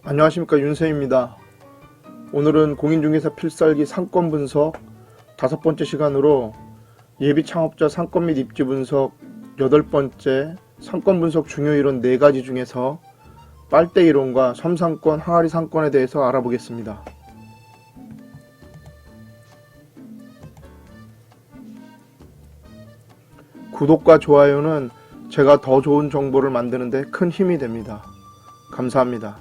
안녕하십니까, 윤쌤입니다. 오늘은 공인중개사 필살기 상권 분석 5번째 시간으로 예비 창업자 상권 및 입지 분석 8번째 상권 분석 중요 이론 4가지 중에서 빨대 이론과 섬상권, 항아리 상권에 대해서 알아보겠습니다. 구독과 좋아요는 제가 더 좋은 정보를 만드는 데 큰 힘이 됩니다. 감사합니다.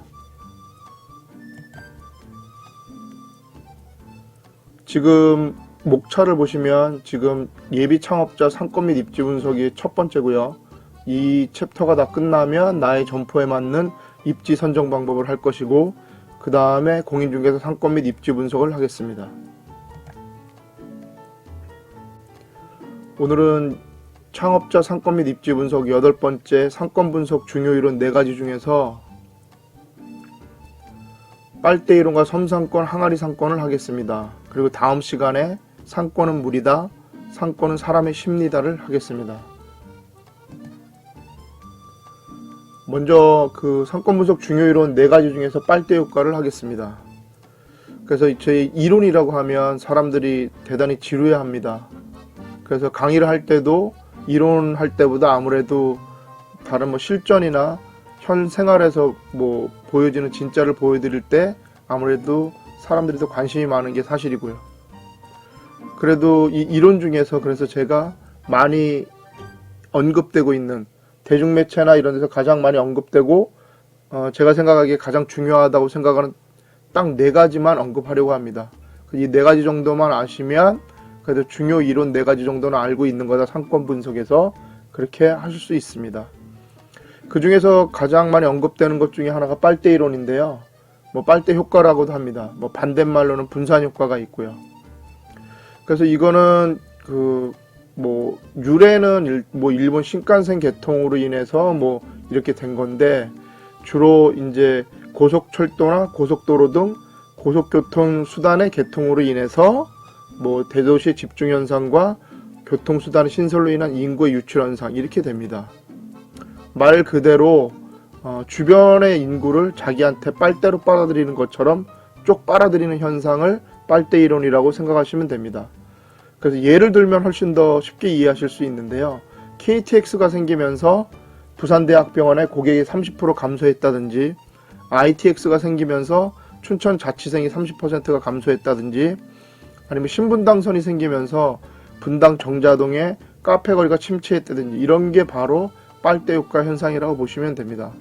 지금 목차를 보시면 지금 예비 창업자 상권 및 입지 분석이 첫 번째고요. 이 챕터가 다 끝나면 나의 점포에 맞는 입지 선정 방법을 할 것이고, 그 다음에 공인중개사 상권 및 입지 분석을 하겠습니다. 오늘은 창업자 상권 및 입지 분석 8번째 상권 분석 중요 이론 4가지 중에서 빨대 이론과 섬상권, 항아리 상권을 하겠습니다. 그리고 다음 시간에 상권은 물이다, 상권은 사람의 심리다를 하겠습니다. 먼저 그 상권 분석 중요 이론 4가지 중에서 빨대 효과를 하겠습니다. 그래서 제 이론이라고 하면 사람들이 대단히 지루해합니다. 그래서 강의를 할 때도 이론할 때보다 아무래도 다른 실전이나 현 생활에서 보여지는 진짜를 보여드릴 때 아무래도 사람들이 더 관심이 많은 게 사실이고요. 그래도 이 이론 중에서 그래서 제가 많이 언급되고 있는 대중매체나 이런 데서 가장 많이 언급되고 제가 생각하기에 가장 중요하다고 생각하는 딱 4가지만 언급하려고 합니다. 이 4가지 정도만 아시면 그래도 중요 이론 4가지 정도는 알고 있는 거다, 상권 분석에서 그렇게 하실 수 있습니다. 그 중에서 가장 많이 언급되는 것 중에 하나가 빨대 이론인데요. 빨대 효과라고도 합니다. 반대말로는 분산 효과가 있고요. 그래서 이거는 유래는 일본 신칸센 개통으로 인해서 이렇게 된 건데, 주로 이제 고속철도나 고속도로 등 고속교통 수단의 개통으로 인해서 대도시 집중 현상과 교통수단의 신설로 인한 인구의 유출 현상, 이렇게 됩니다. 말 그대로 주변의 인구를 자기한테 빨대로 빨아들이는 것처럼 쪽 빨아들이는 현상을 빨대 이론이라고 생각하시면 됩니다. 그래서 예를 들면 훨씬 더 쉽게 이해하실 수 있는데요. KTX가 생기면서 부산대학병원의 고객이 30% 감소했다든지, ITX가 생기면서 춘천 자취생이 30%가 감소했다든지, 아니면 신분당선이 생기면서 분당 정자동에 카페거리가 침체했다든지, 이런 게 바로 빨대 효과 현상이라고 보시면 됩니다.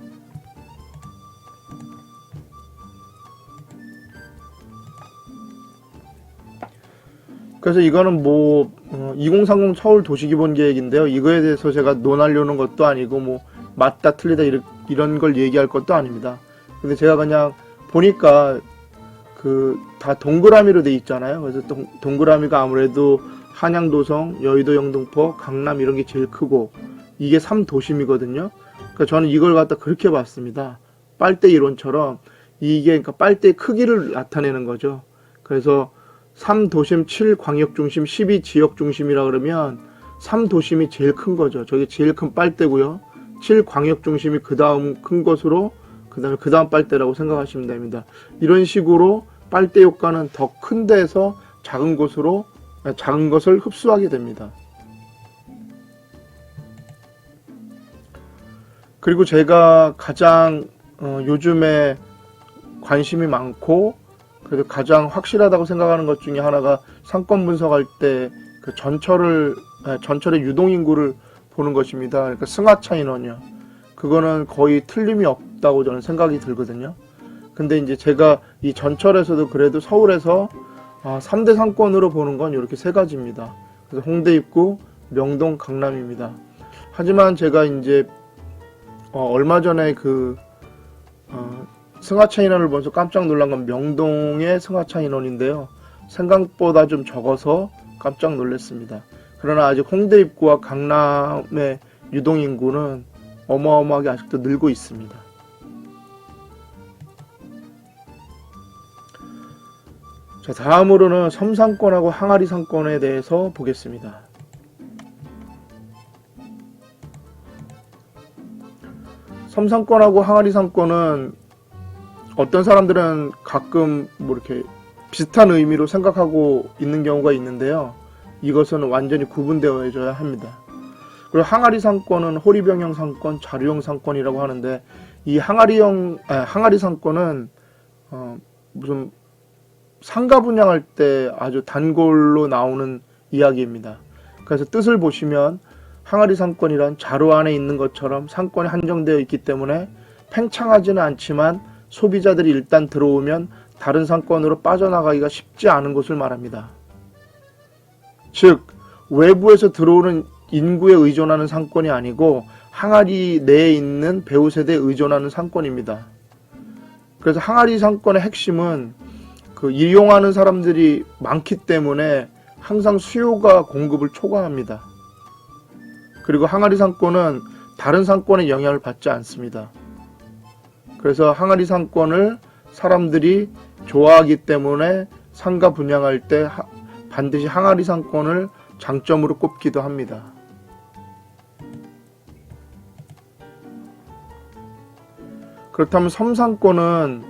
그래서 이거는 2030 서울 도시기본계획인데요. 이거에 대해서 제가 논하려는 것도 아니고 맞다 틀리다 이런 걸 얘기할 것도 아닙니다. 근데 제가 그냥 보니까 다 동그라미로 돼 있잖아요. 그래서 동그라미가 아무래도 한양도성, 여의도 영등포, 강남 이런 게 제일 크고, 이게 3도심이거든요. 그러니까 저는 이걸 갖다 그렇게 봤습니다. 빨대 이론처럼 이게 그러니까 빨대의 크기를 나타내는 거죠. 그래서 3도심, 7광역중심, 12지역중심이라 그러면 3도심이 제일 큰 거죠. 저게 제일 큰 빨대고요. 7광역중심이 그 다음 큰 것으로 그 다음 빨대라고 생각하시면 됩니다. 이런 식으로 빨대 효과는 더 큰 데에서 작은 것을 흡수하게 됩니다. 그리고 제가 가장 요즘에 관심이 많고 그래도 가장 확실하다고 생각하는 것 중에 하나가 상권 분석할 때 전철의 유동인구를 보는 것입니다. 그러니까 승하차 인원이요. 그거는 거의 틀림이 없다고 저는 생각이 들거든요. 근데 이제 제가 이 전철에서도 그래도 서울에서 3대 상권으로 보는 건 이렇게 3가지입니다. 그래서 홍대 입구, 명동, 강남입니다. 하지만 제가 이제 얼마 전에 승하차 인원을 보면서 깜짝 놀란 건 명동의 승하차 인원인데요. 생각보다 좀 적어서 깜짝 놀랐습니다. 그러나 아직 홍대 입구와 강남의 유동인구는 어마어마하게 아직도 늘고 있습니다. 자, 다음으로는 섬상권하고 항아리 상권에 대해서 보겠습니다. 섬상권하고 항아리 상권은 어떤 사람들은 가끔 뭐 이렇게 비슷한 의미로 생각하고 있는 경우가 있는데요. 이것은 완전히 구분되어져야 합니다. 그리고 항아리 상권은 호리병형 상권, 자루형 상권이라고 하는데, 이 항아리 상권은 무슨 상가 분양할 때 아주 단골로 나오는 이야기입니다. 그래서 뜻을 보시면 항아리 상권이란 자루 안에 있는 것처럼 상권이 한정되어 있기 때문에 팽창하지는 않지만 소비자들이 일단 들어오면 다른 상권으로 빠져나가기가 쉽지 않은 것을 말합니다. 즉 외부에서 들어오는 인구에 의존하는 상권이 아니고 항아리 내에 있는 배우 세대에 의존하는 상권입니다. 그래서 항아리 상권의 핵심은 그 이용하는 사람들이 많기 때문에 항상 수요가 공급을 초과합니다. 그리고 항아리 상권은 다른 상권의 영향을 받지 않습니다. 그래서 항아리 상권을 사람들이 좋아하기 때문에 상가 분양할 때 반드시 항아리 상권을 장점으로 꼽기도 합니다. 그렇다면 섬상권은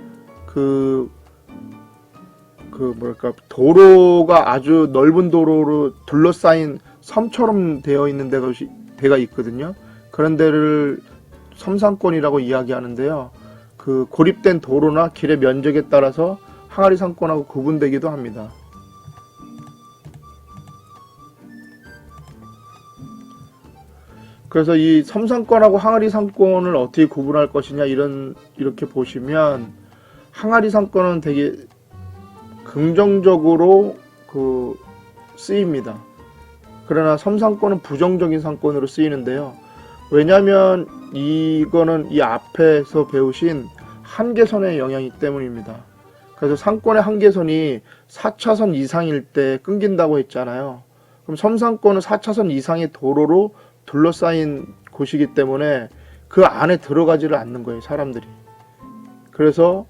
도로가 아주 넓은 도로로 둘러싸인 섬처럼 되어 있는 데가 있거든요. 그런 데를 섬상권이라고 이야기하는데요. 그 고립된 도로나 길의 면적에 따라서 항아리 상권하고 구분되기도 합니다. 그래서 이 섬상권하고 항아리 상권을 어떻게 구분할 것이냐 이렇게 보시면, 항아리 상권은 되게 긍정적으로 쓰입니다. 그러나 섬상권은 부정적인 상권으로 쓰이는데요. 왜냐하면 이거는 이 앞에서 배우신 한계선의 영향이기 때문입니다. 그래서 상권의 한계선이 4차선 이상일 때 끊긴다고 했잖아요. 그럼 섬상권은 4차선 이상의 도로로 둘러싸인 곳이기 때문에 그 안에 들어가지를 않는 거예요, 사람들이. 그래서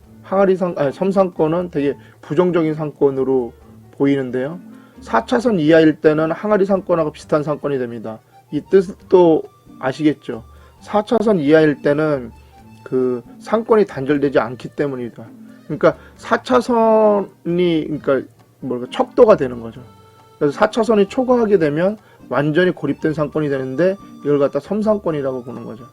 섬상권은 되게 부정적인 상권으로 보이는데요. 4차선 이하일 때는 항아리 상권하고 비슷한 상권이 됩니다. 이 뜻도 아시겠죠? 4차선 이하일 때는 그 상권이 단절되지 않기 때문이다. 그러니까 4차선이 척도가 되는 거죠. 그래서 4차선이 초과하게 되면 완전히 고립된 상권이 되는데, 이걸 갖다 섬상권이라고 보는 거죠.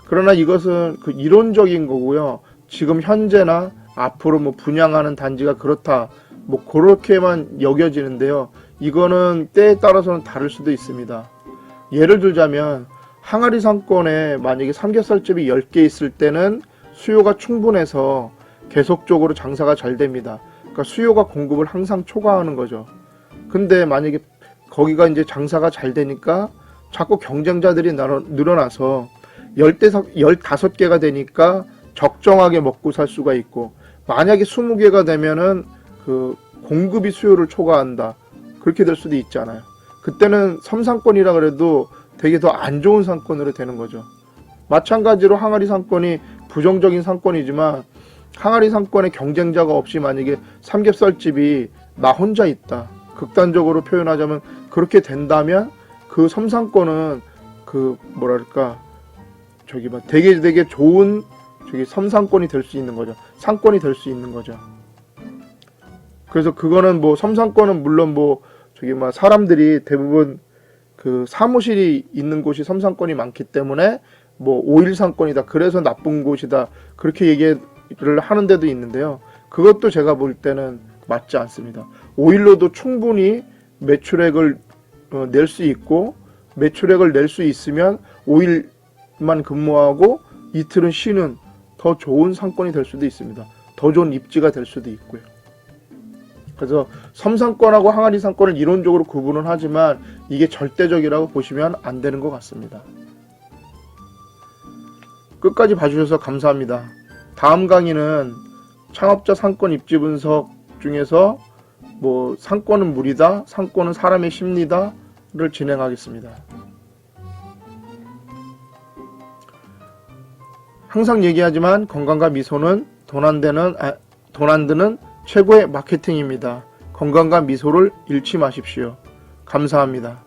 그러나 이것은 그 이론적인 거고요. 지금 현재나 앞으로 뭐 분양하는 단지가 그렇다, 뭐 그렇게만 여겨지는데요. 이거는 때에 따라서는 다를 수도 있습니다. 예를 들자면 항아리 상권에 만약에 삼겹살집이 10개 있을 때는 수요가 충분해서 계속적으로 장사가 잘 됩니다. 그러니까 수요가 공급을 항상 초과하는 거죠. 근데 만약에 거기가 이제 장사가 잘 되니까 자꾸 경쟁자들이 늘어나서 15개가 되니까 적정하게 먹고 살 수가 있고, 만약에 20개가 되면은 그 공급이 수요를 초과한다, 그렇게 될 수도 있잖아요. 그때는 섬상권이라 그래도 되게 더 안 좋은 상권으로 되는 거죠. 마찬가지로 항아리 상권이 부정적인 상권이지만, 항아리 상권에 경쟁자가 없이 만약에 삼겹살집이 나 혼자 있다, 극단적으로 표현하자면 그렇게 된다면 그 섬상권은 되게 좋은 섬상권이 될 수 있는 거죠. 상권이 될 수 있는 거죠. 그래서 그거는 섬상권은 물론 사람들이 대부분 그 사무실이 있는 곳이 섬상권이 많기 때문에 5일 상권이다, 그래서 나쁜 곳이다, 그렇게 얘기를 하는 데도 있는데요. 그것도 제가 볼 때는 맞지 않습니다. 5일로도 충분히 매출액을 낼 수 있고, 매출액을 낼 수 있으면 5일만 근무하고 이틀은 쉬는 더 좋은 상권이 될 수도 있습니다. 더 좋은 입지가 될 수도 있고요. 그래서 섬상권하고 항아리 상권을 이론적으로 구분은 하지만 이게 절대적이라고 보시면 안 되는 것 같습니다. 끝까지 봐주셔서 감사합니다. 다음 강의는 창업자 상권 입지 분석 중에서 상권은 물이다, 상권은 사람의 심리다를 진행하겠습니다. 항상 얘기하지만 건강과 미소는 돈 안 드는 최고의 마케팅입니다. 건강과 미소를 잃지 마십시오. 감사합니다.